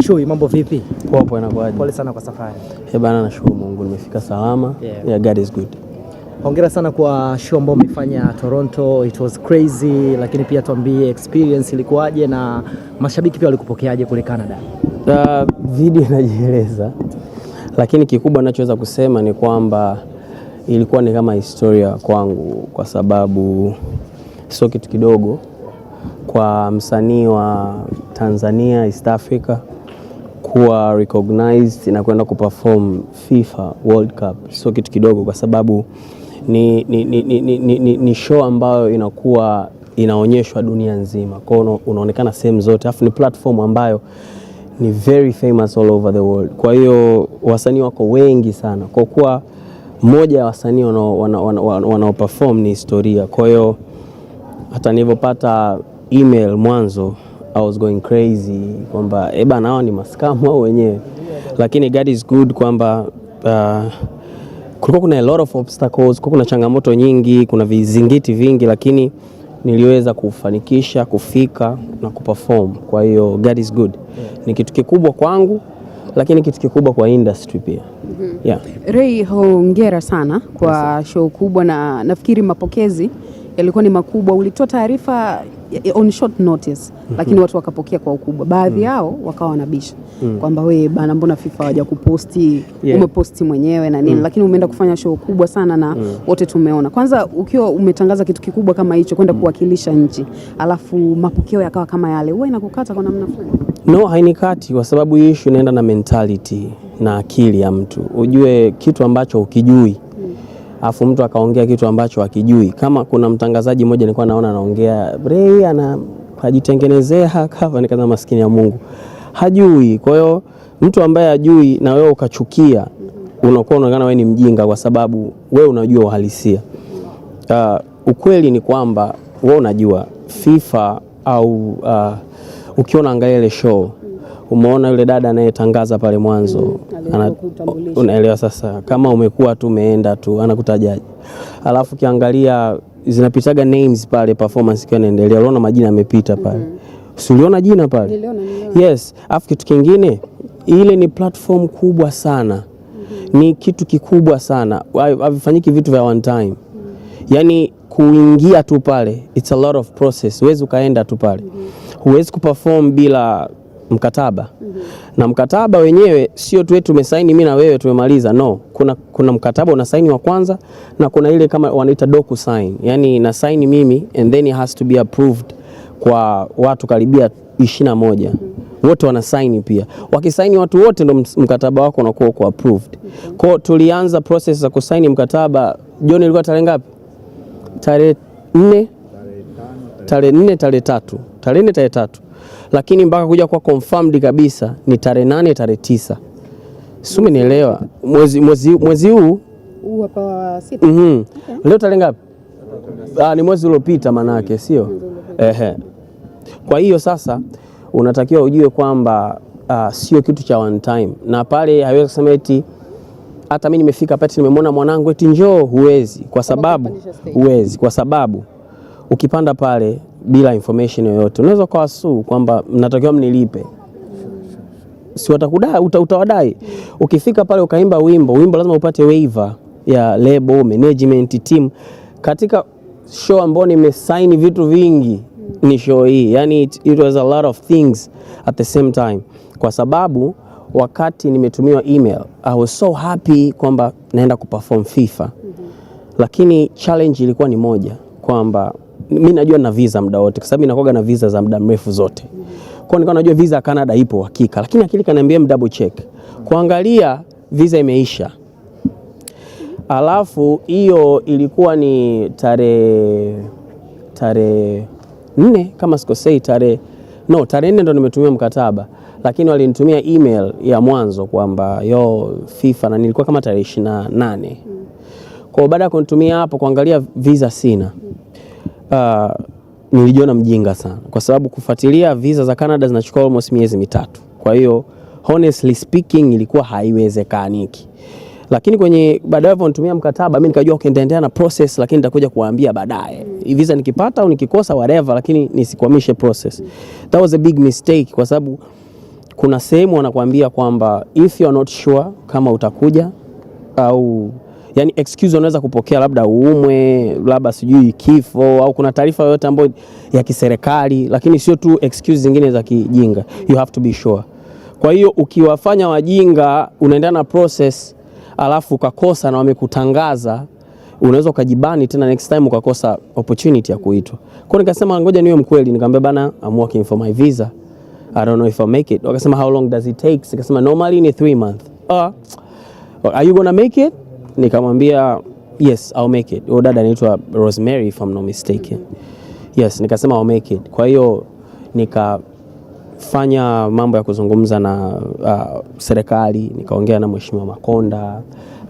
Chui, mambo vipi? Poa poa, inakuaje? Pole sana kwa safari. Bana, nashukuru Mungu nimefika salama. Yeah, God is good. Hongera sana kwa show ambayo umefanya Toronto, it was crazy, lakini pia tuambie experience ilikuwaje na mashabiki pia walikupokeaje kule Canada? Video inajieleza, lakini kikubwa ninachoweza kusema ni kwamba ilikuwa ni kama historia kwangu, kwa sababu sio kitu kidogo kwa msanii wa Tanzania, East Africa kuwa recognized na kwenda kuperform FIFA World Cup. Sio kitu kidogo, kwa sababu ni show ambayo inakuwa inaonyeshwa dunia nzima. Kwa hiyo unaonekana sehemu zote, afu ni platform ambayo ni very famous all over the world. Kwa hiyo wasanii wako wengi sana. Kwa kuwa mmoja wa wasanii wanao perform ni historia. Kwa hiyo hata nilipopata email mwanzo I was going crazy kwamba bana hao ni maskamu au wenyewe, lakini God is good kwamba kulikuwa kuna a lot of obstacles, kuna changamoto nyingi, kuna vizingiti vingi, lakini niliweza kufanikisha kufika na kuperform. Kwa hiyo God is good. Ni kitu kikubwa kwangu, lakini kitu kikubwa kwa industry pia. Yeah. Ray, hongera sana kwa show kubwa, na nafikiri mapokezi yalikuwa ni makubwa. Ulitoa taarifa on short notice, lakini watu wakapokea kwa ukubwa. Baadhi yao wakawa wanabisha kwamba wewe bana, mbona FIFA hawaja kuposti? Umeposti mwenyewe na nini, lakini umeenda kufanya show kubwa sana na wote tumeona. Kwanza ukiwa umetangaza kitu kikubwa kama hicho kwenda kuwakilisha nchi, alafu mapokeo yakawa kama yale, wewe inakukata kwa namna fulani? No, hainikati, kwa sababu hii issue inaenda na mentality na akili ya mtu. Ujue kitu ambacho ukijui afu mtu akaongea kitu ambacho hakijui. Kama kuna mtangazaji mmoja nilikuwa naona anaongea Ray hajitengenezea cover, nikaza maskini ya Mungu hajui. Kwa hiyo mtu ambaye hajui na wewe ukachukia, unakuwa unaonekana wewe ni mjinga, kwa sababu wewe unajua uhalisia. Ukweli ni kwamba wewe unajua FIFA au ukiona angalia ile show, umeona yule dada anayetangaza pale mwanzo, unaelewa sasa kama umekuwa tu umeenda tu anakutajaji. Alafu kiangalia zinapitaga names pale, performance ikiwa inaendelea, unaona majina yamepita pale. Si uliona jina pale? Niliona. Yes, alafu kitu kingine, ile ni platform kubwa sana. Ni kitu kikubwa sana. Havifanyiki vitu vya one time. Yaani kuingia tu pale, it's a lot of process. Huwezi ukaenda tu pale. Huwezi kuperform bila mkataba. Na mkataba wenyewe sio tu tumesaini mimi na wewe tumemaliza. No, kuna mkataba unasaini wa kwanza, na kuna ile kama wanaita docu sign. Yaani na sign mimi and then it has to be approved kwa watu karibia 21. Wote wana sign pia. Wakisaini watu wote ndo mkataba wako unakuwa uko approved. Kwa tulianza process za kusaini mkataba. John, ilikuwa tarehe ngapi? Tarehe 4, tarehe 4, tarehe 3. Tarehe 4, tarehe 3. Lakini mpaka kuja kwa confirmed kabisa ni tarehe 8, tarehe 9. Sio, umenielewa? Mwezi huu hapa wa 6. Okay. Leo tarehe ngapi? Ni mwezi uliopita manake, sio? Kwa hiyo sasa unatakiwa ujue kwamba sio kitu cha one time. Na pale haiwezi kusema eti hata mimi nimefika pale nimemwona mwanangu eti njoo, huwezi, kwa sababu ukipanda pale bila information yoyote unaweza kwa suu kwamba mnatakiwa mnilipe. Si watakudai, utawadai. Ukifika pale ukaimba wimbo lazima upate waiver ya label, management, team. Katika show ambayo nimesign vitu vingi ni show hii. Yani it was a lot of things at the same time. Kwa sababu wakati nimetumiwa email, I was so happy kwamba naenda kuperform FIFA. Lakini challenge ilikuwa ni moja, kwamba mimi najua na visa muda wote, kwa sababu inakuwa na visa za muda mrefu zote. Kwa nilikuwa najua visa ya Canada ipo hakika, lakini akili kaniambia double check. Kuangalia visa imeisha. Alafu hiyo ilikuwa ni tarehe 4 kama sikosei, tarehe 4 ndo nimetumia mkataba, lakini walinitumia email ya mwanzo kwamba FIFA, na nilikuwa kama tarehe 28. Kwa baada ya kunitumia hapo kuangalia visa sina, nilijiona mjinga sana, kwa sababu kufuatilia visa za Canada zinachukua almost miezi 3. Kwa hiyo honestly speaking ilikuwa haiwezekaniki. Lakini kwenye baadaye wanitumia mkataba, mimi nikajua nitaendelea na process, lakini nitakuja kuambia baadaye. Visa nikipata au nikikosa whatever, lakini nisikwamishe process. That was a big mistake, kwa sababu kuna sehemu wanakuambia kwamba if you are not sure kama utakuja au yani excuse unaweza kupokea labda uumwe, labda sijui kifo au kuna taarifa yoyote ambayo ya kiserikali, lakini sio tu excuse zingine za kijinga. You have to be sure. Kwa hiyo ukiwafanya wajinga unaenda na process alafu ukakosa na wamekutangaza, unaweza ukajibani tena next time ukakosa opportunity ya kuitwa. Kwa nikasema ngoja niwe mkweli, nikamwambia bana I'm working for my visa. I don't know if I'll make it. Wakasema how long does it take? Nikasema normally ni 3 months. Are you gonna make it? Nikamwambia yes, I'll make it. Dada anaitwa Rosemary if I'm not mistaken. Yes, nikasema I'll make it. Kwa hiyo nikafanya mambo ya kuzungumza na serikali, nikaongea na Mheshimiwa Makonda,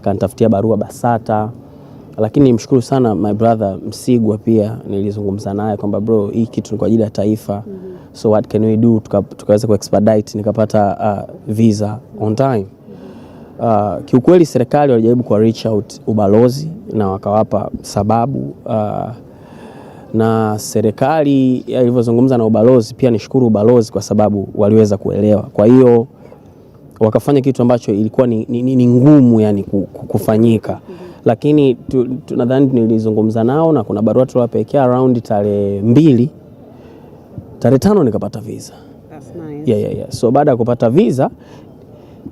kanitafutia barua BASATA. Lakini nimshukuru sana my brother Msigwa, pia nilizungumza naye kwamba bro, hii kitu ni kwa ajili ya taifa. So what can we do? Tukaweza ku-expedite, nikapata visa on time. Kiukweli serikali walijaribu kwa reach out ubalozi na wakawapa sababu, na serikali ilivyozungumza na ubalozi pia nishukuru ubalozi kwa sababu waliweza kuelewa. Kwa hiyo wakafanya kitu ambacho ilikuwa ni ngumu yani kufanyika. Lakini tunadhani nilizungumza nao na kuna barua tuliwapelekea around tarehe 2, tarehe 5 nikapata visa. That's nice. Yeah. So baada ya kupata visa,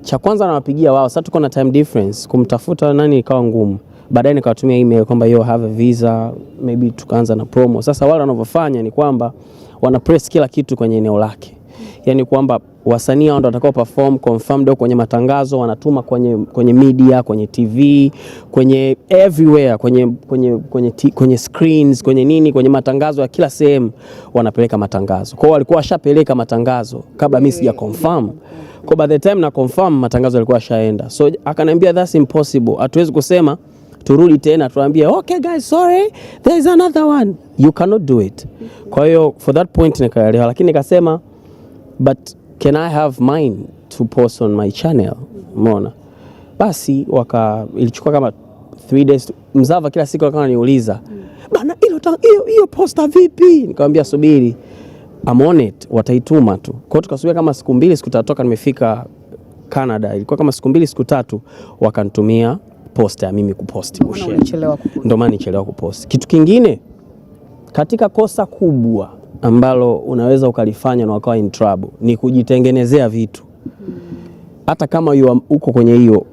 cha kwanza nawapigia wao, sasa tuko na time difference, kumtafuta nani ikawa ngumu. Baadaye nikawatumia email kwamba you have a visa, maybe tukaanza na promo. Sasa wale wanavyofanya ni kwamba wana press kila kitu kwenye eneo lake. Yani kwamba wasanii hao ndio watakao perform confirmed kwenye matangazo, wanatuma kwenye media, kwenye TV, kwenye everywhere, kwenye screens, kwenye nini, kwenye matangazo ya kila sehemu wanapeleka matangazo. Kwa hiyo walikuwa washapeleka matangazo kabla mimi sija confirm. Kwa by the time na confirm matangazo yalikuwa yashaenda. So akaniambia that's impossible. Hatuwezi kusema turudi tena tuambie okay guys sorry there is another one. You cannot do it. Kwa hiyo for that point nikaelewa, lakini nikasema but can I have mine to post on my channel? Umeona? Basi ilichukua kama 3 days. Mzava kila siku akawa ananiuliza, bana hiyo posta vipi? Nikamwambia subiri. I'm on it, wataituma tu. Kwa hiyo tukasubiri kama siku 2, siku 3 toka nimefika Canada. Ilikuwa kama siku 2, siku 3 wakanitumia posta ya mimi kuposti kushare. Ndio maana nichelewa kuposti. Kitu kingine, katika kosa kubwa ambalo unaweza ukalifanya na wakawa in trouble ni kujitengenezea vitu. Hata kama uko kwenye hiyo.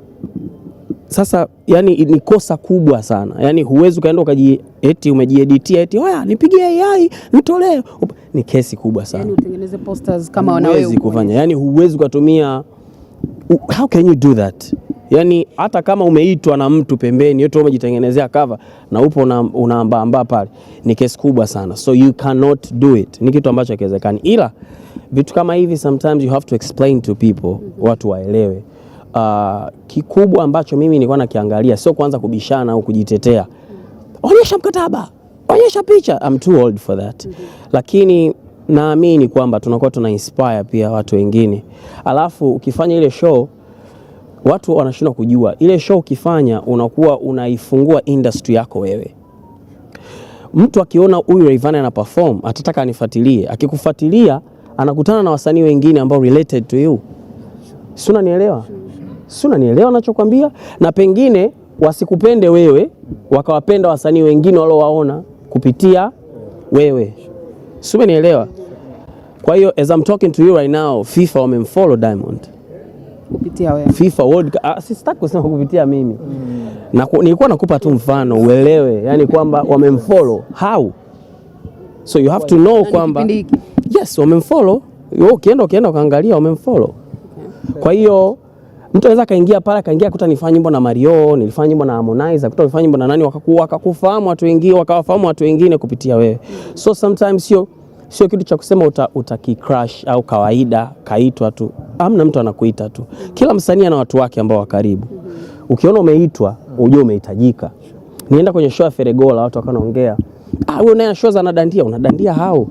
Sasa yani ni kosa kubwa sana. Yani huwezi kaenda eti umejieditia eti oya nipigie AI nitolee. Ni kesi kubwa sana. Yani utengeneze posters kama wanawe kufanya. Yani huwezi kutumia, how can you do that? Yani hata kama umeitwa na mtu pembeni yote umejitengenezea cover na upo unaamba pale, ni kesi kubwa sana. So you cannot do it. Ni kitu ambacho hakiwezekani. Ila vitu kama hivi sometimes you have to explain to people, watu waelewe. Kikubwa ambacho mimi nilikuwa nakiangalia sio kwanza kubishana au kujitetea. Onyesha mkataba, onyesha picha. I'm too old for that. Lakini naamini kwamba tunakuwa tuna inspire pia watu wengine. Alafu ukifanya ile show watu wanashindwa kujua. Ile show ukifanya unakuwa unaifungua industry yako wewe. Mtu akiona huyu Rayvanny ana perform atataka anifuatilie. Akikufuatilia anakutana na wasanii wengine ambao related to you. Si unanielewa? Si unanielewa ninachokwambia? Na pengine wasikupende wewe, wakawapenda wasanii wengine waliowaona kupitia wewe. Si unanielewa? Kwa hiyo as I'm talking to you right now, FIFA wamemfollow Diamond kupitia wewe. FIFA World sitaki kusema kupitia mimi. Na nilikuwa nakupa tu mfano uelewe, yani kwamba wamemfollow. How? So you have to know kwamba yes, wamemfollow. Ukienda ukaangalia wamemfollow. Kwa hiyo mtu anaweza kaingia pale kaingia kuta nifanye nyimbo na Mario, nilifanya nyimbo na Harmonize, kuta nifanye nyimbo na nani, wakakufahamu watu wengine, wakawafahamu watu wengine kupitia wewe. So sometimes sio kitu cha kusema utakicrash au kawaida kaitwa tu. Hamna mtu anakuita tu. Kila msanii ana watu wake ambao wa karibu. Ukiona umeitwa, ujue umehitajika. Nienda kwenye show ya Feregola, watu wakaongea, wewe unaenda show za unadandia hao.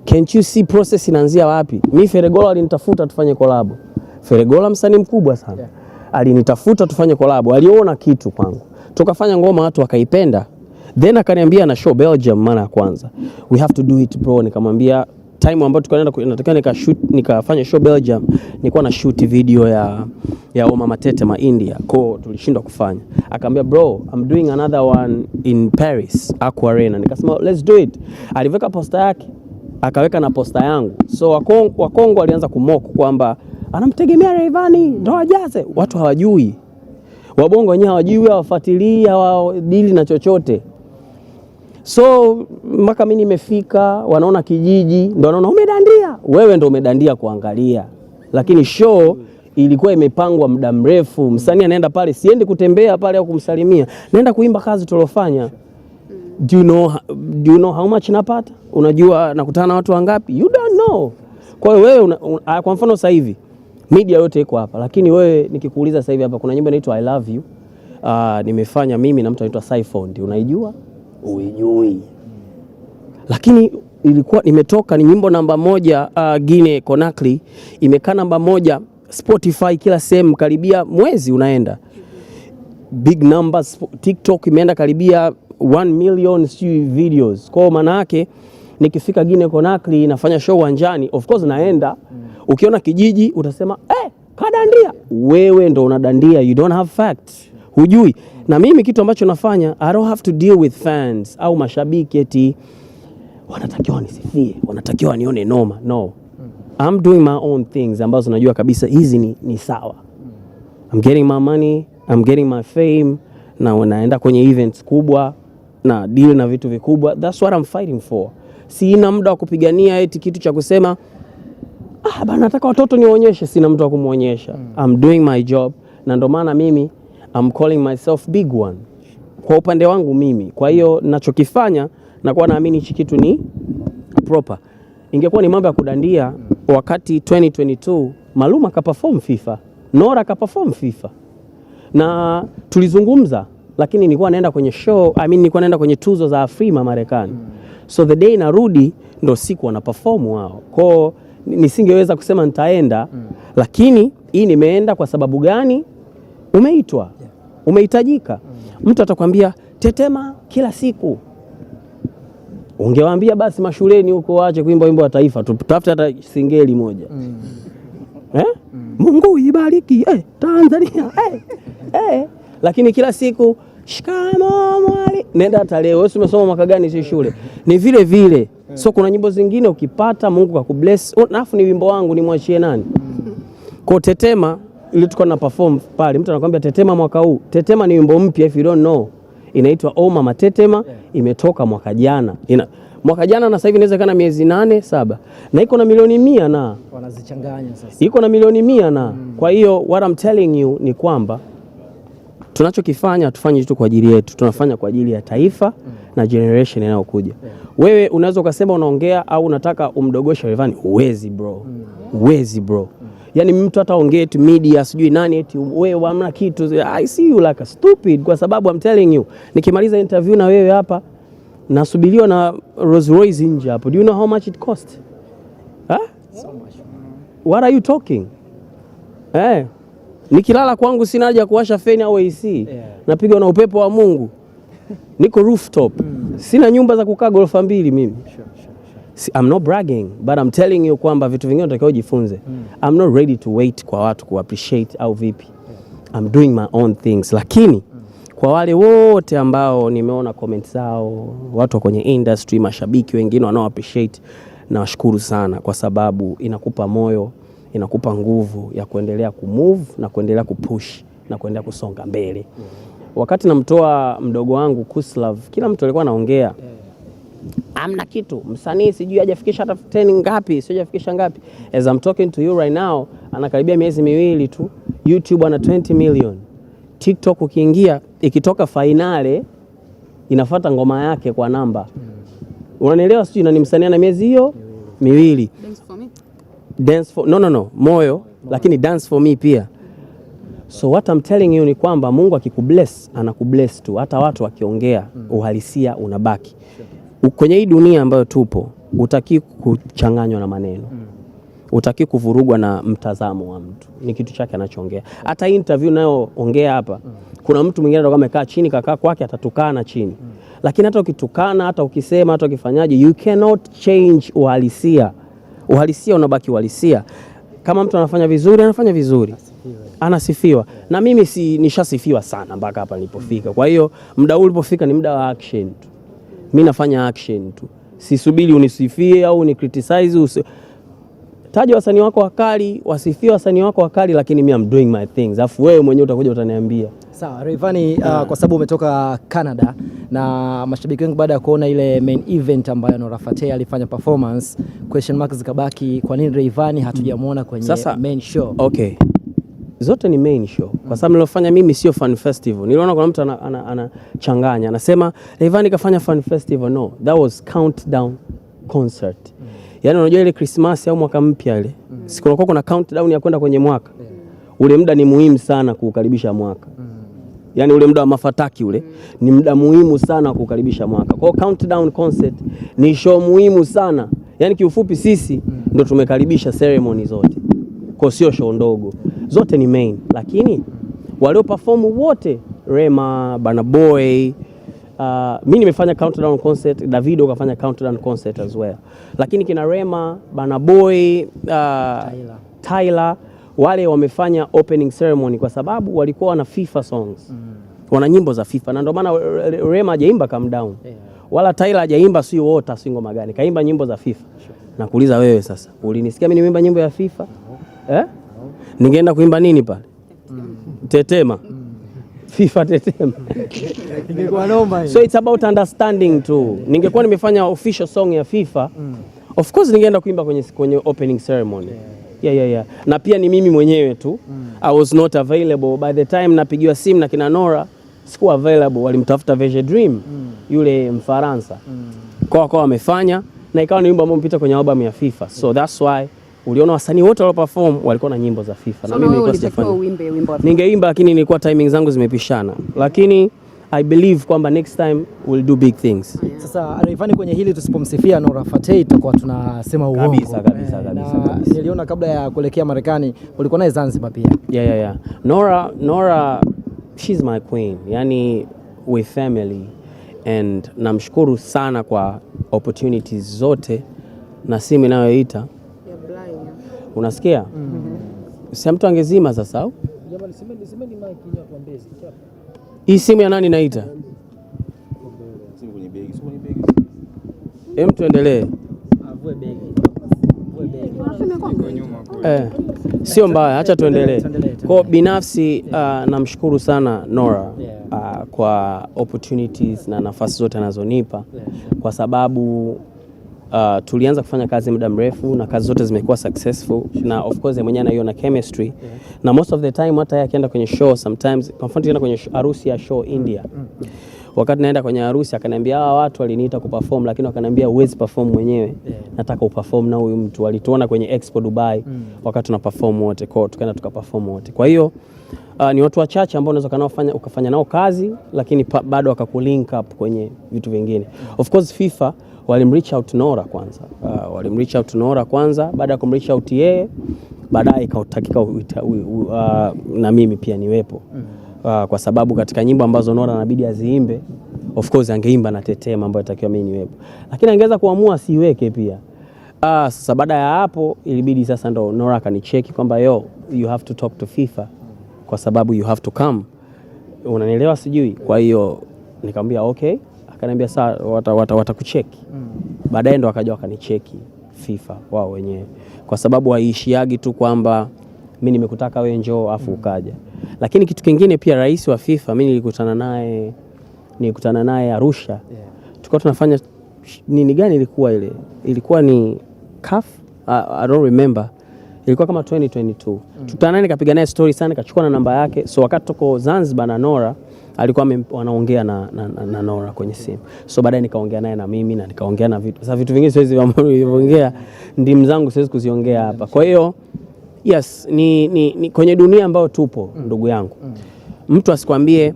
Can't you see process inaanzia wapi? Mimi Feregola alinitafuta tufanye collab. Feregola msanii mkubwa sana. Alinitafuta tufanye collab. Aliona kitu kwangu. Tukafanya ngoma watu wakaipenda. Then akaniambia na show Belgium mara ya kwanza. We have to do it bro. Nikamwambia time ambayo natakiwa nikafanya show Belgium, nilikuwa na shoot video ya Oma Matetema India, kwa tulishindwa kufanya. Akaambia bro, I'm doing another one in Paris Aqua Arena. Nikasema let's do it. Aliweka posta yake, akaweka na posta yangu. So Wakongo walianza kumock kwamba anamtegemea Rayvanny ndo ajaze. Watu hawajui. Wabongo wenyewe hawajui, hawafuatilii, hawadili na chochote. So mpaka mimi nimefika, wanaona kijiji, ndio wanaona umedandia. Wewe ndio umedandia kuangalia. Lakini show ilikuwa imepangwa muda mrefu. Msanii anaenda pale, siendi kutembea pale au kumsalimia. Naenda kuimba kazi tulofanya. Do you know how much napata? Unajua nakutana na watu wangapi? You don't know. Kwa hiyo wewe kwa mfano sasa hivi media yote iko hapa, lakini wewe nikikuuliza sasa hivi hapa kuna nyimbo inaitwa I Love You. Nimefanya mimi na mtu anaitwa Cyphond. Unaijua? Uijui. Lakini ilikuwa imetoka, ni nyimbo namba 1 Guinea Conakry, imekaa namba 1 Spotify kila sehemu karibia mwezi unaenda. Big numbers, TikTok imeenda karibia 1 million videos. Kwa maana yake nikifika Guinea Conakry nafanya show uwanjani, of course naenda. Ukiona kijiji utasema kadandia. Wewe ndo unadandia, you don't have facts. Hujui. Na mimi kitu ambacho nafanya, I don't have to deal with fans au mashabiki eti wanatakiwa nisifie, wanatakiwa nione noma. No. I'm doing my own things ambazo najua kabisa hizi ni sawa. I'm getting my money, I'm getting my fame, na naenda kwenye events kubwa na deal na vitu vikubwa. That's what I'm fighting for. Sina muda wa kupigania eti kitu cha kusema bana nataka watoto niwaonyeshe, sina mtu wa kumuonyesha. I'm doing my job, na ndo maana mimi I'm calling myself big one kwa upande wangu mimi. Kwa hiyo ninachokifanya nakuwa naamini hichi kitu ni proper. Ingekuwa ni mambo ya kudandia, wakati 2022 Maluma kaperform FIFA, Nora kaperform FIFA, na tulizungumza, lakini nilikuwa naenda kwenye show, nilikuwa naenda kwenye tuzo za Afrima Marekani. So the day narudi ndo siku wana perform wao. Kwa nisingeweza kusema nitaenda, lakini hii nimeenda kwa sababu gani? Umeitwa, umehitajika. Mtu atakwambia Tetema kila siku. Ungewaambia basi mashuleni huko waache kuimba wimbo wa taifa, tutafute hata singeli moja. Mungu ibariki Tanzania. Lakini kila siku shikamo mwali. Nenda hata leo, wewe umesoma mwaka gani si shule? Ni vile vile. So kuna nyimbo zingine ukipata Mungu kakubless, alafu ni wimbo wangu nimwachie nani? Kwa Tetema ile tulikuwa na perform pale, mtu anakuambia Tetema mwaka huu. Tetema ni wimbo mpya, if you don't know. Inaitwa Oma Matetema, imetoka mwaka jana. Mwaka jana na sasa hivi inaweza kana miezi 8-7. Na iko na milioni 100 na wanazichanganya sasa. Iko na milioni 100 na. Kwa hiyo what I'm telling you ni kwamba tunachokifanya tufanye tu kwa ajili yetu, tunafanya kwa ajili ya taifa na generation inayokuja. Wewe unaweza ukasema unaongea au unataka umdogoshe Rayvanny, uwezi bro. Uwezi bro. Yani mtu hata ongea tu media sijui nani eti wewe hamna kitu. I see you like a stupid, kwa sababu I'm telling you, nikimaliza interview na wewe hapa nasubiriwa na Rolls Royce nje hapo. Do you know how much it cost? So much. What are you talking? Nikilala kwangu sina haja kuwasha feni au AC. Napiga na upepo wa Mungu. Niko rooftop. Sina nyumba za kukaa ghorofa 2 mimi. I'm not bragging, but I'm telling you kwamba vitu vingine unatakiwa ujifunze. I'm not ready to wait kwa watu ku appreciate au vipi. I'm doing my own things. Lakini kwa wale wote ambao nimeona comments zao, watu kwenye industry, mashabiki wengine wanao appreciate, na washukuru sana, kwa sababu inakupa moyo, inakupa nguvu ya kuendelea kumove na kuendelea kupush na kuendelea kusonga mbele. Wakati namtoa mdogo wangu Kuslav, kila mtu alikuwa anaongea amna kitu, msanii sijui hajafikisha hata 10 ngapi, sijui hajafikisha ngapi. As I'm talking to you right now, anakaribia miezi 2 tu, YouTube ana 20 million. TikTok ukiingia, ikitoka finale inafuata ngoma yake kwa namba. Unanielewa sijui, na ni msanii na miezi hiyo 2. Dance for me. Dance for no moyo, lakini dance for me pia. So what I'm telling you ni kwamba Mungu akikubless anakubless tu, hata watu wakiongea uhalisia unabaki. Kwenye hii dunia ambayo tupo, utaki kuchanganywa na maneno. Utaki kuvurugwa na mtazamo wa mtu. Ni kitu chake anachoongea. Hata interview nayo ongea hapa, kuna mtu mwingine ndo amekaa chini, kakaa kwake atatukana chini. Lakini hata ukitukana, hata ukisema, hata ukifanyaje, you cannot change uhalisia. Uhalisia unabaki uhalisia. Kama mtu anafanya vizuri, anafanya vizuri, anasifiwa. Na mimi nishasifiwa sana mpaka hapa nilipofika. Kwa hiyo muda huu ulipofika ni muda wa action tu. Mimi nafanya action tu. Sisubiri unisifie au unicriticize. Taja wasanii wako wakali, wasifie wasanii wako wakali, lakini mimi I'm doing my things. Alafu wewe mwenyewe utakuja utaniambia. Sawa, Rayvanny, kwa sababu umetoka Canada na mashabiki wengi baada ya kuona ile main event ambayo Nora Fateh alifanya performance, question mark zikabaki, kwa nini Rayvanny hatujamuona kwenye main show? Okay. Zote ni main show. Kwa sababu nilofanya mimi sio fan festival. Niliona kuna mtu anachanganya. Anasema Rayvanny kafanya fan festival. No, that was countdown concert. Yaani unajua ile Christmas au mwaka mpya ile. Siku kuna countdown ya kwenda kwenye mwaka. Ule muda ni muhimu sana kuukaribisha mwaka. Yaani ule muda wa mafataki ule ni muda muhimu sana kuukaribisha mwaka. Kwa countdown concert ni show muhimu sana. Yaani kiufupi sisi ndo tumekaribisha ceremony zote. Kwa sio show ndogo. Zote ni main. Lakini walio perform wote, Rema, Burna Boy, mimi nimefanya countdown concert, Davido kafanya countdown concert as well. Lakini kina Rema, Burna Boy, Tyler wale wamefanya opening ceremony kwa sababu walikuwa wana FIFA songs. Wana nyimbo za FIFA na ndio maana Rema hajaimba calm down. Wala Tyler hajaimba sio water singo magani. Kaimba nyimbo za FIFA. Nakuuliza wewe sasa, ulinisikia mimi nimeimba nyimbo ya FIFA? Ningeenda kuimba nini pale? Tetema. FIFA tetema. Ingekuwa noma hiyo. So it's about understanding too. Ningekuwa nimefanya official song ya FIFA, of course ningeenda kuimba kwenye opening ceremony. Yeah. Na pia ni mimi mwenyewe tu. I was not available by the time napigiwa simu na kina Nora, sikuwa available. Walimtafuta Vege Dream, yule Mfaransa. Kwa wamefanya na ikawa ni wimbo ambao mpita kwenye album ya FIFA. So that's why uliona wasanii wote walio perform walikuwa na nyimbo za FIFA. Na mimi nilikuwa sijafanya. Wimbo ningeimba lakini nilikuwa timing zangu zimepishana. Lakini I believe kwamba next time we'll do big things. Sasa Rayvanny, kwenye hili tusipomsifia Nora Fateh tutakuwa tunasema uongo. Kabisa. Niliona kabla ya kuelekea Marekani ulikuwa naye Zanzibar pia. Yeah. Nora she's my queen. Yani we family and namshukuru sana kwa opportunities zote na simu inayoita. Unasikia? Si mtu angezima sasa au? Jamani semeni mic ni hapo mbezi. Hii simu ya nani naita? Simu kwenye begi. Tuendelee. Avue begi. Sio mbaya, acha tuendelee. Kwa binafsi namshukuru sana Nora kwa opportunities na nafasi zote anazonipa kwa sababu tulianza kufanya kazi muda mrefu na kazi zote zimekuwa successful na of course mwenyewe anaiona chemistry na most of the time hata yeye akienda kwenye show sometimes kwa mfano tunaenda kwenye harusi ya show India. Wakati naenda kwenye harusi akaniambia hawa watu waliniita kuperform lakini wakaniambia huwezi perform mwenyewe. Nataka uperform na huyu mtu. Walituona kwenye Expo Dubai wakati tuna perform wote. Kwa tukaenda tukaperform wote. Kwa hiyo ni watu wachache ambao unaweza ukafanya nao kazi lakini bado wakakulink up kwenye vitu vingine. Of course FIFA walimreach out Nora kwanza, baada ya kumreach out yeye baadaye ikatakika na mimi pia niwepo. Kwa sababu katika nyimbo ambazo Nora inabidi aziimbe, of course angeimba na Tetema ambayo itakiwa mimi niwepo. Lakini angeweza kuamua siweke pia. Sasa baada ya hapo ilibidi sasa ndo Nora akanicheki kwamba you have to talk to FIFA kwa sababu you have to come. Unanielewa sijui. Kwa hiyo nikamwambia okay. Akaniambia sawa watakucheki. Baadaye ndo akaja wakanicheki FIFA wao wenyewe. Kwa sababu haishiagi tu kwamba mimi nimekutaka wewe njoo afu ukaja. Lakini kitu kingine pia rais wa FIFA mimi nilikutana naye Arusha. Tulikuwa tunafanya nini gani ilikuwa ile? Ilikuwa ni CAF, I don't remember. Ilikuwa kama 2022. Tukutana nikapiga naye story sana, nikachukua na namba yake. So wakati tuko Zanzibar na Nora alikuwa wanaongea na Nora kwenye simu. So baadaye nikaongea naye na mimi na nikaongea na vitu. Sasa vitu vingine siwezi kuongea, ndimu zangu siwezi kuziongea hapa. Kwa hiyo yes, ni kwenye dunia ambayo tupo ndugu yangu. Mtu asikwambie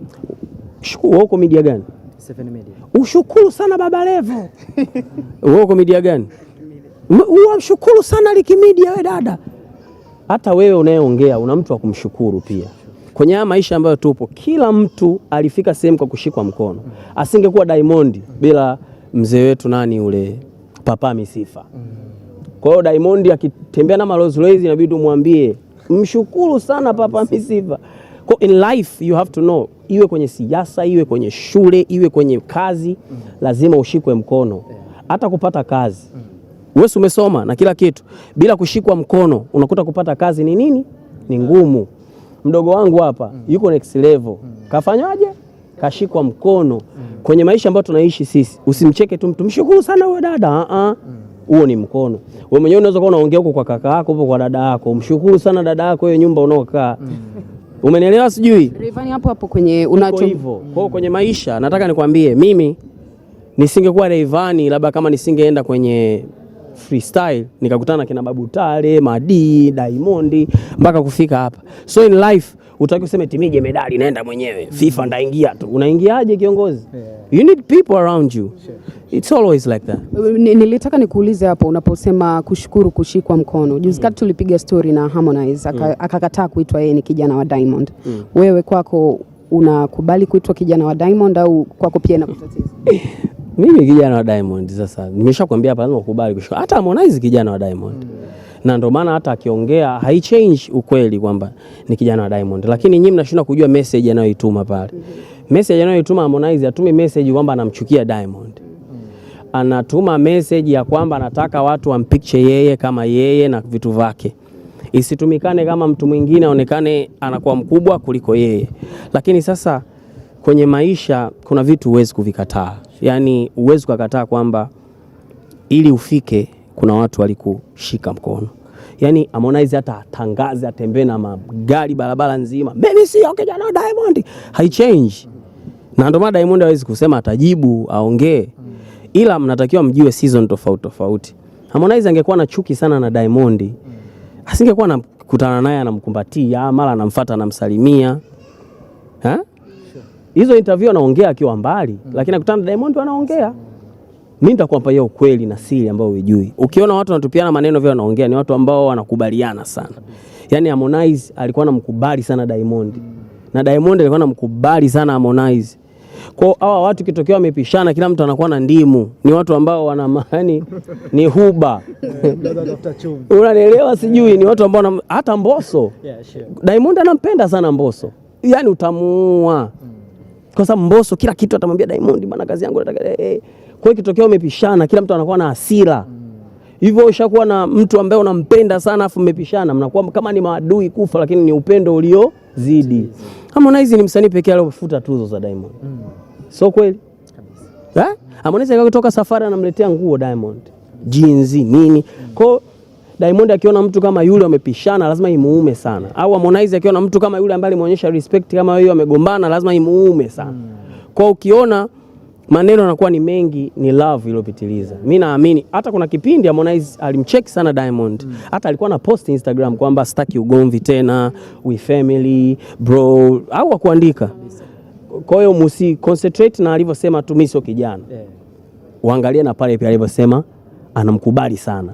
wewe uko media gani? 7 Media. Ushukuru sana Baba Levo. Wewe uko media gani? Ushukuru sana Liki Media wewe dada. Hata wewe unayeongea una mtu wa kumshukuru pia. Kwenye haya maisha ambayo tupo, kila mtu alifika sehemu kwa kushikwa mkono. Asingekuwa Diamond bila mzee wetu nani ule Papa Misifa. Kwa hiyo Diamond akitembea na Rolls Royce inabidi umwambie mshukuru sana Papa Misifa. Kwa in life you have to know, iwe kwenye siasa, iwe kwenye shule, iwe kwenye kazi, lazima ushikwe mkono. Hata kupata kazi. Wewe umesoma na kila kitu, bila kushikwa mkono unakuta kupata kazi ni nini? Ni ngumu. Mdogo wangu hapa yuko next level. Kafanywaje? Kashikwa mkono. Kwenye maisha ambayo tunaishi sisi, usimcheke tu mtu, mshukuru sana wewe dada. Huo ni mkono. Wewe mwenyewe unaweza kuwa unaongea huko kwa kaka yako, huko kwa dada yako, mshukuru sana dada yako hiyo nyumba unaokaa. Umenielewa sijui? Rayvanny hapo kwenye unacho hivyo. Kwa kwenye maisha nataka nikwambie, mimi nisingekuwa Rayvanny, labda kama nisingeenda kwenye freestyle nikakutana kina Babu Tale, Madi, Diamond mpaka kufika hapa. So in life utaki useme timije medali naenda mwenyewe, FIFA ndaingia tu. Unaingiaje kiongozi? You need people around you. It's always like that. Nilitaka nikuulize hapo unaposema kushukuru kushikwa mkono. Juzi kati tulipiga story na Harmonize akakataa kuitwa yeye ni kijana wa Diamond. Wewe kwako unakubali kuitwa kijana wa Diamond au kwako pia inakutatiza? Mimi kijana wa Diamond sasa. Nimeshakwambia hapa lazima ukubali kushukuru. Hata Harmonize kijana wa Diamond. Na ndio maana hata akiongea haichange ukweli kwamba ni kijana wa Diamond. Lakini nyinyi mnashindwa kujua message anayoituma pale. Message anayoituma Harmonize atumi message kwamba anamchukia Diamond. Anatuma message ya kwamba anataka watu wampicture yeye kama yeye na vitu vyake. Isitumikane kama mtu mwingine aonekane anakuwa mkubwa kuliko yeye. Lakini sasa kwenye maisha kuna vitu huwezi kuvikataa. Yaani huwezi kukataa kwamba ili ufike kuna watu walikushika mkono. Yaani Harmonize hata atangaze atembee na magari barabara nzima, mimi sio kijana wa Diamond, haichange. Na ndio maana Diamond hawezi kusema atajibu aongee. Ila mnatakiwa mjiwe season tofauti tofauti. Harmonize angekuwa na chuki sana na Diamond, asingekuwa anakutana naye anamkumbatia, mara anamfuata anamsalimia. Hizo interview anaongea akiwa mbali, lakini akutana na Diamond anaongea. Mimi nitakwambia hiyo ukweli na siri ambayo hujui. Ukiona watu wanatupiana maneno vile wanaongea ni watu ambao wanakubaliana sana. Yaani Harmonize alikuwa anamkubali sana Diamond. Na Diamond alikuwa anamkubali sana Harmonize. Kwa hawa watu kitokea wamepishana kila mtu anakuwa na ndimu. Ni watu ambao wana yani ni huba. Unanielewa sijui, ni watu ambao hata Mbosso. Diamond anampenda sana Mbosso. Yaani utamuua. Kwa sababu Mbosso kila kitu atamwambia Diamond bana kazi yangu nataka kwa hiyo kitokea umepishana kila mtu anakuwa na hasira. Hivyo ushakuwa na mtu ambaye unampenda sana afu mmepishana mnakuwa kama ni maadui kufa, lakini ni upendo uliozidi. Harmonize ni msanii pekee aliyofuta tuzo za Diamond. So kweli? Kabisa. Harmonize akatoka safari anamletea nguo Diamond. Jeans nini? Kwa Diamond akiona mtu kama yule wamepishana lazima imuume sana. Au Harmonize akiona mtu kama yule ambaye alimuonyesha respect kama yeye wamegombana lazima imuume sana. Kwa ukiona maneno yanakuwa ni mengi, ni love iliyopitiliza. Mimi naamini hata kuna kipindi Harmonize alimcheck sana Diamond. Hata alikuwa na post Instagram kwamba sitaki ugomvi tena, we family, bro, au kuandika. Kwa hiyo musi concentrate na alivyosema tu mimi sio kijana. Uangalie na pale pia alivyosema anamkubali sana.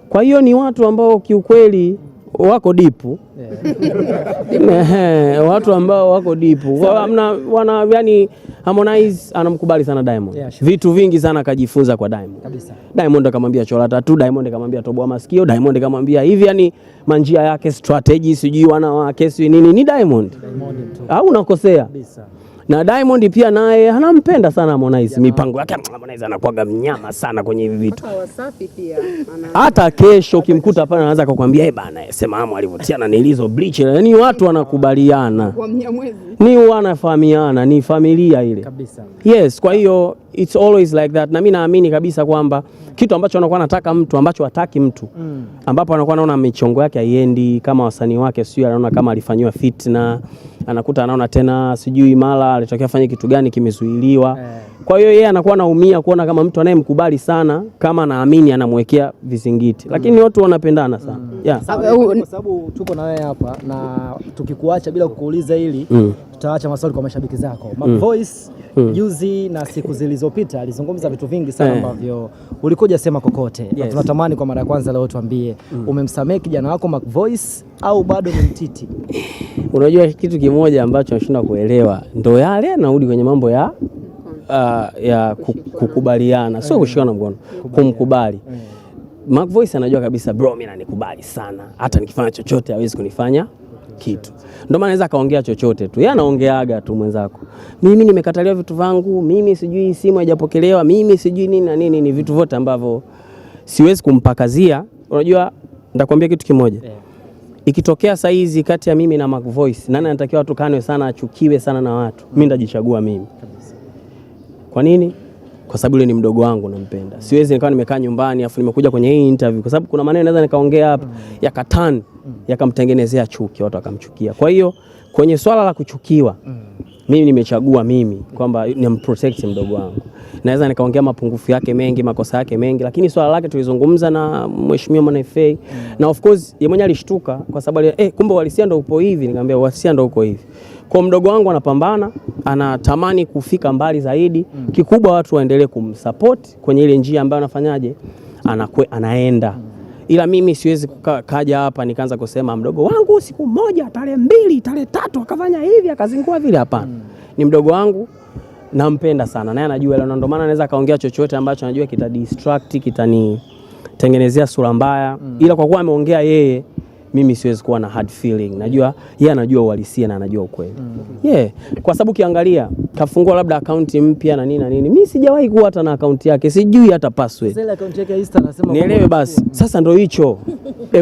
Kwa hiyo ni watu ambao kiukweli wako dipu. Watu ambao wako dipu. Wana yani Harmonize anamkubali sana Diamond. Vitu vingi sana akajifunza kwa Diamond. Kabisa. Diamond akamwambia chora tatu, Diamond akamwambia toboa masikio, Diamond akamwambia hivi, yani manjia yake strategy sijui wanawake sijui nini ni Diamond. Au unakosea? Kabisa. Na Diamond pia naye anampenda sana Harmonize. Mipango yake Harmonize anakuaga mnyama sana kwenye hivi vitu. Hata Wasafi pia. Hata kesho ukimkuta pale anaanza kukwambia bana sema hamu alivyotiana na Ilizo Bleach. Yaani watu wanakubaliana. Kwa Mnyamwezi. Ni wanafahamiana, ni familia ile. Kabisa. Yes, kwa hiyo it's always like that. Na mimi naamini kabisa kwamba kitu ambacho anakuwa anataka mtu ambacho hataki mtu. Ambapo anakuwa anaona michongo yake haiendi kama wasanii wake, sio anaona kama alifanywa fitna. Anakuta anaona tena sijui mara alitokea fanya kitu gani kimezuiliwa. Kwa hiyo yeye anakuwa anaumia kuona kama mtu anayemkubali sana kama naamini anamwekea vizingiti. Lakini watu wanapendana sana. Kwa sababu tuko na wewe hapa na tukikuacha bila kukuuliza hili tutaacha maswali kwa mashabiki zako. Voice juzi na siku zilizopita alizungumza vitu vingi sana ambavyo ulikuja sema kokote. Tunatamani kwa mara ya kwanza leo tuambie umemsamehe kijana wako Voice au bado ni mtiti? Unajua kitu kimoja ambacho nashindwa kuelewa ndo yale narudi kwenye mambo ya kukubaliana, sio kushikana mkono, kumkubali. Mac Voice anajua kabisa bro mimi nanikubali sana. Hata nikifanya chochote hawezi kunifanya kitu. Ndio maana anaweza kaongea chochote tu. Yeye anaongeaga tu mwenzako. Mimi nimekataliwa vitu vangu, mimi sijui simu haijapokelewa, mimi sijui nini na nini, ni vitu vyote ambavyo siwezi kumpakazia. Unajua nitakwambia kitu kimoja. Ikitokea saizi kati ya mimi na Mac Voice, nani anatakiwa tukanwe sana, achukiwe sana na watu? Mimi ndajichagua mimi. Kwa nini? Kwa sababu yule ni mdogo wangu nampenda. Siwezi nikawa nimekaa nyumbani afu nimekuja kwenye hii interview kwa sababu kuna maneno naweza nikaongea hapa yakatani yakamtengenezea chuki, watu wakamchukia. Kwa hiyo kwenye swala la kuchukiwa mimi nimechagua mimi kwamba nimprotect mdogo wangu. Naweza nikaongea mapungufu yake mengi, makosa yake mengi, lakini swala lake tulizungumza na mheshimiwa Mwana FA na of course yeye mwenyewe alishtuka kwa sababu kumbe uhalisia ndio upo hivi. Nikamwambia uhalisia ndio uko hivi. Kwa mdogo wangu anapambana, anatamani kufika mbali zaidi. Kikubwa watu waendelee kumsupport kwenye ile njia ambayo anafanyaje anaenda. Ila mimi siwezi kaja hapa nikaanza kusema mdogo wangu siku moja tarehe 2 tarehe 3 akafanya hivi akazingua vile, hapana. Ni mdogo wangu, nampenda sana naye anajua hilo, ndio maana anaweza kaongea chochote ambacho anajua kita distract, kitanitengenezea sura mbaya. Ila kwa kuwa ameongea yeye, mimi siwezi kuwa na hard feeling. Najua yeye anajua uhalisia na anajua ukweli. Kwa sababu kiangalia kafungua labda akaunti mpya na nini na nini. Mimi sijawahi kuwa hata na akaunti yake, sijui hata password. Sasa akaunti yake Insta anasema nielewe basi. Sasa ndio hicho.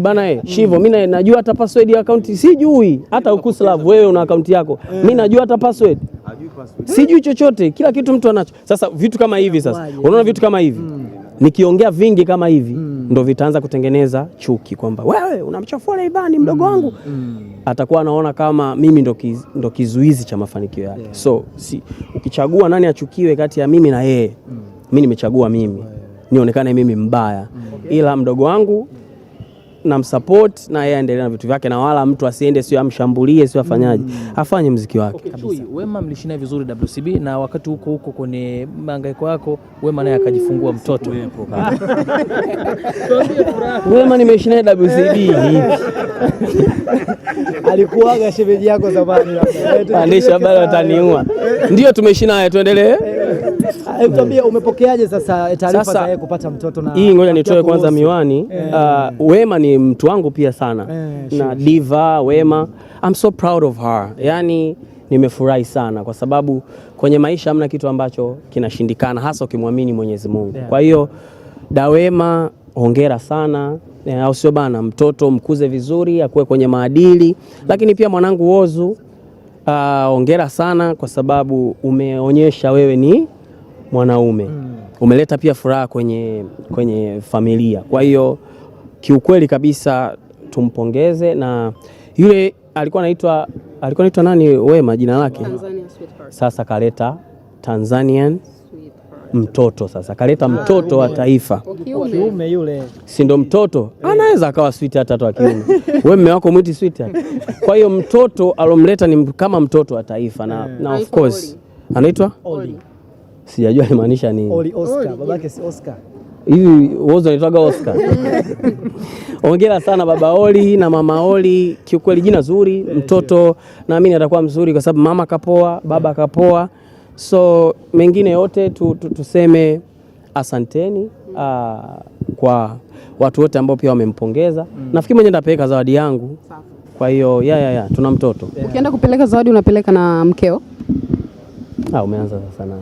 Bana Shivo, mimi najua hata password ya akaunti sijui. Hata Ukuslav wewe una akaunti yako. Mimi najua hata password. Sijui chochote, kila kitu mtu anacho. Sasa vitu kama hivi sasa. Unaona vitu kama hivi. Nikiongea vingi kama hivi ndo vitaanza kutengeneza chuki kwamba wewe unamchafua Rayvanny mdogo wangu. Atakuwa anaona kama mimi ndo kizuizi cha mafanikio yake. So ukichagua nani achukiwe kati ya mimi na yeye, mimi nimechagua mimi nionekane mimi mbaya. Ila mdogo wangu namsupport na yeye aendelee na vitu vyake, na wala mtu asiende sio amshambulie sio afanyaje, afanye muziki wake. Chui, Wema mlishina vizuri WCB, na wakati huko kwenye mangaiko yako Wema naye akajifungua mtoto. Wema nimeshina WCB alikuwaga shemeji yako zamani labda. Andisha bado wataniua. Ndio tumeshina naye, tuendelee. Tuambie umepokeaje sasa taarifa za yeye kupata mtoto? Na hii ngoja nitoe kwanza miwani. Wema ni mtu wangu pia sana. Na diva Wema, I'm so proud of her. Yani nimefurahi sana kwa sababu kwenye maisha hamna kitu ambacho kinashindikana, hasa ukimwamini Mwenyezi Mungu. Kwa hiyo Wema, hongera sana. Au sio bana, mtoto mkuze vizuri, akuwe kwenye maadili. Lakini pia mwanangu Whozu, hongera sana kwa sababu umeonyesha wewe ni mwanaume. Umeleta pia furaha kwenye familia. Kwa hiyo kiukweli kabisa tumpongeze. Na yule alikuwa anaitwa nani Wema jina lake? Sasa kaleta Tanzanian mtoto, sasa kaleta mtoto wa taifa. Kiume yule. Si ndo mtoto? Anaweza akawa sweet hata wa kiume. Wewe mume wako mwiti sweet hata. Kwa hiyo mtoto alomleta ni kama mtoto wa taifa na of course anaitwa Oli. Sijajua imaanisha nini. Oli Oscar, babake si Oscar. Hivi Whozu anaitwaga Oscar. Hongera sana baba Oli na mama Oli, kiukweli jina zuri. Mtoto naamini atakuwa mzuri kwa sababu mama kapoa, baba kapoa. So mengine yote tuseme asanteni kwa watu wote ambao pia wamempongeza. Nafikiri mwenye ndapeleka zawadi yangu. Kwa hiyo tuna mtoto. Ukienda kupeleka zawadi unapeleka na mkeo? Umeanza sasa na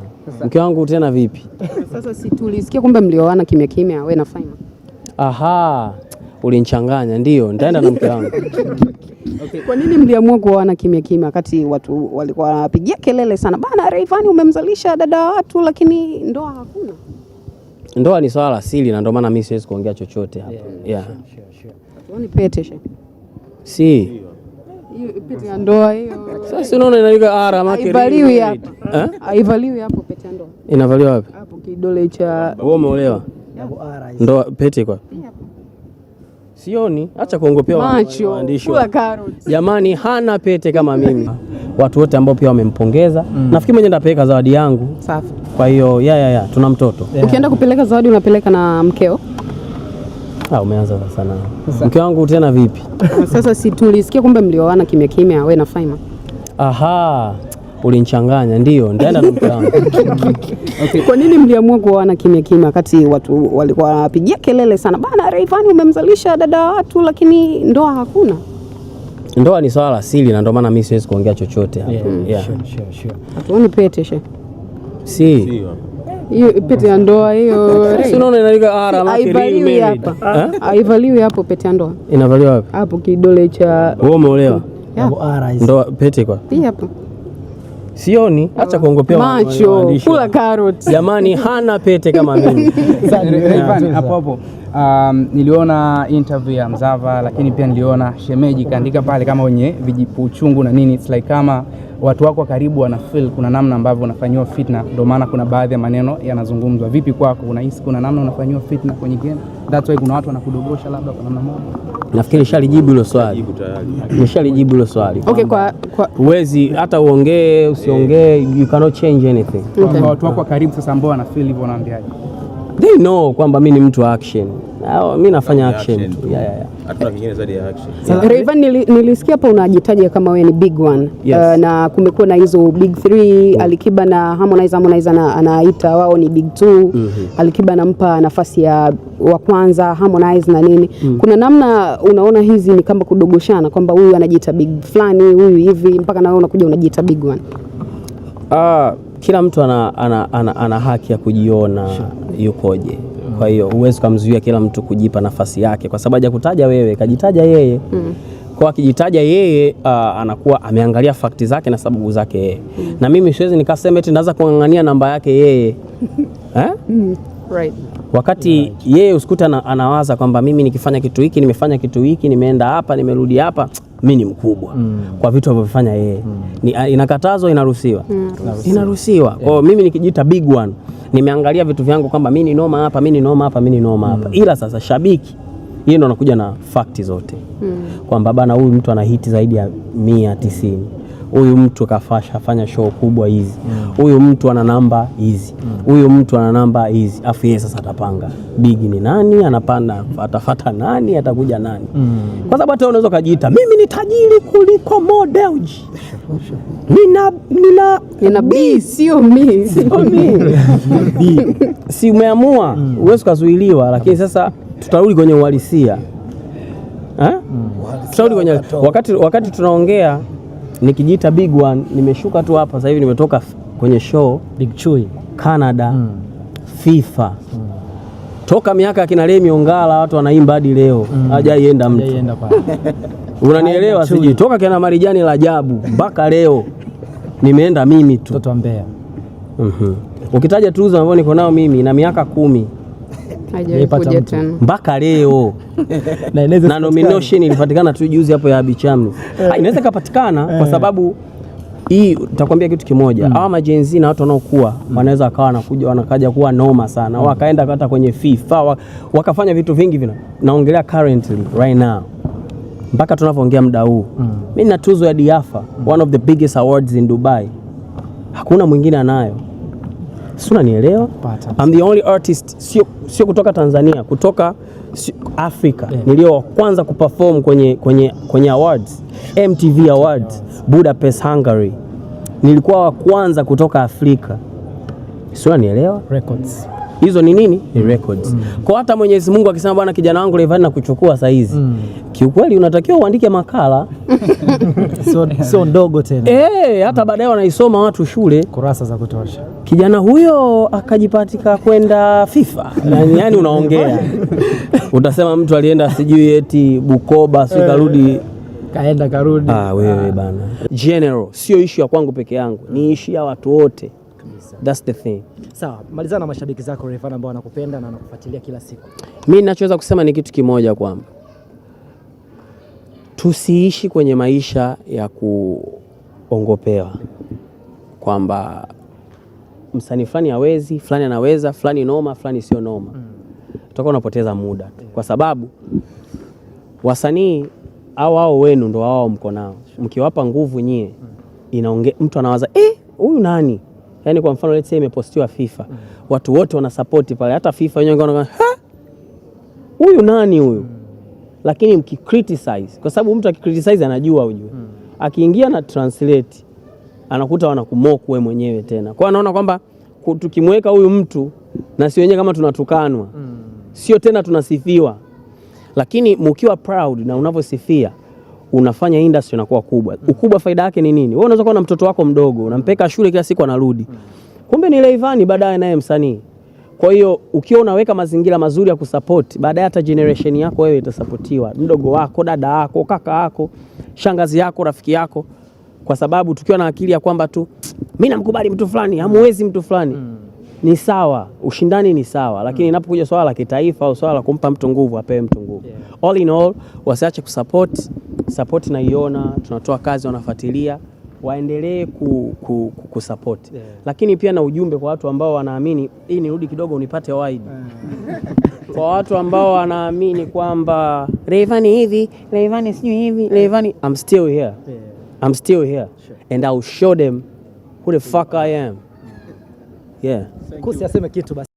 mke wangu tena vipi? Sasa si tulisikia kumbe mlioana kimya kimya wewe na Faima. Aha, ulinichanganya. Ndio, nitaenda na mke wangu. Okay. Kwa nini mliamua kuoana kimya kimya wakati watu walikuwa wanapigia kelele sana? Bana Rayvanny umemzalisha dada wa watu lakini ndoa hakuna. Ndoa ni swala la siri na ndio maana mimi siwezi kuongea chochote hapa. Sure. Tuone pete she. Si. Hiyo pete ya ndoa hiyo. Sasa unaona inaandika ara make. Haivaliwi hapa. Haivaliwi hapo pete ya ndoa. Inavaliwa wapi? Hapo kidole cha. Wewe umeolewa? Ndoa pete kwa. Sioni, acha kuongopea waandishi. Jamani, hana pete kama mimi. Watu wote ambao pia wamempongeza. Nafikiri mwenye ndapeleka zawadi yangu. Safi. Kwa hiyo tuna mtoto. Ukienda kupeleka zawadi unapeleka na mkeo? Umeanza sasa na mke wangu tena vipi? Sasa si tulisikia kumbe mlioana kimya kimya wewe na Faima. Aha, Ulinichanganya. Ndio, ndaenda na mke wangu. Okay. Kwa nini mliamua kuoana kimya kimya wakati watu walikuwa wanapigia kelele sana, bana Rayvanny umemzalisha dada wa watu lakini ndoa hakuna? Ndoa ni swala la siri na ndio maana mimi siwezi kuongea chochote hapa. Sure. Hatuoni pete she. Si. Hiyo pete ya ndoa hiyo. Si unaona inaandika haivaliwi hapa. Haivaliwi hapo pete ya ndoa. Inavaliwa wapi? Hapo kidole cha. Wewe umeolewa? Ndoa pete kwa? Pia hapo. Sioni, acha kuongopea macho, kula carrot. Jamani, hana pete kama mimi. Rayvanny, hapo niliona interview ya Mzava, lakini pia niliona shemeji kaandika pale kama wenye vijipu uchungu na nini. It's like kama watu wako karibu wana feel kuna namna ambavyo unafanywa fitna, ndio maana kuna baadhi ya maneno yanazungumzwa. Vipi kwako, unahisi kuna namna unafanywa fitna kwenye game? That's why kuna watu wanakudogosha labda kwa namna moja? Nafikiri nishalijibu hilo swali. Nishalijibu hilo swali. Okay, huwezi hata uongee usiongee, you cannot change anything. Okay. Watu wako karibu sasa ambao wana feel hivyo, wanaambiaje? They know kwamba mimi ni mtu wa action. Mimi nafanya action. Hatuna kingine zaidi ya action. Rayvanny, nilisikia hapa unajitaja kama wewe ni big one. Yes. Na kumekuwa na hizo big 3, Alikiba na Harmonize anaita wao ni big 2. Alikiba anampa nafasi ya wa kwanza Harmonize na nini. Kuna namna unaona hizi ni kama kudogoshana kwamba huyu anajiita big fulani, huyu hivi, mpaka na wewe unakuja unajiita big one? Kila mtu ana haki ya kujiona yukoje. Kwa hiyo huwezi kumzuia kila mtu kujipa nafasi yake, kwa sababu hajakutaja wewe, kajitaja yeye. Kwa akijitaja yeye anakuwa ameangalia fakti zake na sababu zake yeye. Na mimi siwezi nikasema eti ndaanza kungangania namba yake yeye. Right. Wakati yeye usikuta anawaza kwamba mimi nikifanya kitu hiki, nimefanya kitu hiki, nimeenda hapa, nimerudi hapa, mimi ni mkubwa kwa vitu alivyofanya yeye. Inakatazwa, inaruhusiwa? Inaruhusiwa. Kwa hiyo mimi nikijita big one, nimeangalia vitu vyangu kwamba mimi ni noma hapa, mimi ni noma hapa, mimi ni noma hapa. Ila sasa shabiki yeye ndo anakuja na fakti zote. Kwamba bana huyu mtu ana hiti zaidi ya 190. Huyu mtu kafanya show kubwa hizi. Huyu mtu ana namba hizi. Huyu mtu ana namba hizi. Afu yeye sasa atapanga big ni nani, anapanda atafuata nani, atakuja nani. Kwa sababu hata unaweza kujiita mimi ni tajiri kuliko Mo Dewji. Nina B, sio mimi. Si umeamua, huwezi kuzuiliwa, lakini sasa tutarudi kwenye uhalisia. Tutarudi kwenye wakati tunaongea nikijiita big one, nimeshuka tu hapa sasa hivi, nimetoka kwenye show Big Chui Canada, FIFA. Toka miaka kina Remi Ongala watu wanaimba hadi leo. Hajaienda mtu. Unanielewa siji? Toka kina Marijani Rajabu mpaka leo nimeenda mimi tu. Mtoto wa Mbeya. Ukitaja tuzo ambayo niko nao mimi na miaka 10 haijakuja tena mpaka leo. Na nomination ilipatikana tu juzi hapo ya Abi Chamli. Inaweza kupatikana kwa sababu hii nitakwambia kitu kimoja. Hawa majenzi na watu wanaokuwa wanaweza akawa wanakaja kuwa noma sana. Wakaenda hata kwenye FIFA, wakafanya vitu vingi vina. Naongelea currently right now. Mpaka tunavyoongea muda huu. Mimi nina tuzo ya Diafa, one of the biggest awards in Dubai. Hakuna mwingine anayo. Si unanielewa? I'm the only artist sio kutoka Tanzania, kutoka Afrika. Nilio wa kwanza kuperform kwenye awards, MTV Awards, Budapest, Hungary. Nilikuwa wa kwanza kutoka Afrika. Si unanielewa? Records. Hizo ni nini? Ni records. Kwa hata Mwenyezi Mungu akisema bwana kijana wangu Rayvanny na kuchukua saa hizi. Kiukweli unatakiwa uandike makala. Sio ndogo tena. Hata baadaye wanaisoma watu shule, kurasa za kutosha. Kijana huyo akajipatika kwenda FIFA. Yani unaongea. Utasema mtu alienda sijui eti Bukoba, sio karudi. Karudi. Wewe bana. General, sio issue ya kwangu peke yangu. Ni issue ya watu wote. That's the thing. Sawa, malizana na mashabiki zako Rayvanny ambao wanakupenda na wanakufuatilia kila siku. Mimi ninachoweza kusema ni kitu kimoja, kwamba tusiishi kwenye maisha ya kuongopewa kwamba msanii fulani hawezi, fulani anaweza, fulani noma, fulani sio noma. Tutakuwa unapoteza muda kwa sababu wasanii hao wenu ndo wao mko nao. Mkiwapa nguvu nyie, mtu anawaza huyu nani? Yaani kwa mfano let's say imepostiwa FIFA. Watu wote wana support pale, hata FIFA wenyewe wanaona huyu nani huyu? Lakini mkicriticize, kwa sababu mtu akicriticize anajua ujue. Akiingia na translate anakuta wanakumoku wewe mwenyewe tena. Kwa anaona kwamba tukimweka huyu mtu na si wenyewe kama tunatukanwa, sio tena tunasifiwa. Lakini mkiwa proud na unavyosifia, unafanya industry inakuwa kubwa. Ukubwa faida yake ni nini? Wewe unaweza kuwa na mtoto wako mdogo, unampeka shule kila siku anarudi. Kumbe ni Rayvanny baadaye naye msanii. Kwa hiyo ukiwa unaweka mazingira mazuri ya kusupport, baadaye hata generation yako wewe itasupportiwa. Mdogo wako, dada yako, kaka yako, shangazi yako, rafiki yako. Kwa sababu tukiwa na akili ya kwamba tu mimi namkubali mtu fulani, hamuwezi mtu fulani. Ni sawa, ushindani ni sawa, lakini inapokuja swala la kitaifa au swala la kumpa mtu nguvu, apewe mtu nguvu. All in all, wasiache support na iona, tunatoa kazi, wanafuatilia, waendelee kusupport. Lakini pia na ujumbe kwa watu ambao wanaamini, hii nirudi kidogo unipate wide. Kwa watu ambao wanaamini kwamba Rayvanny hivi, Rayvanny sijui hivi, Rayvanny, I'm still here. I'm still here. And I'll show them who the fuck I am. Yeah. Kusi aseme kitu basi.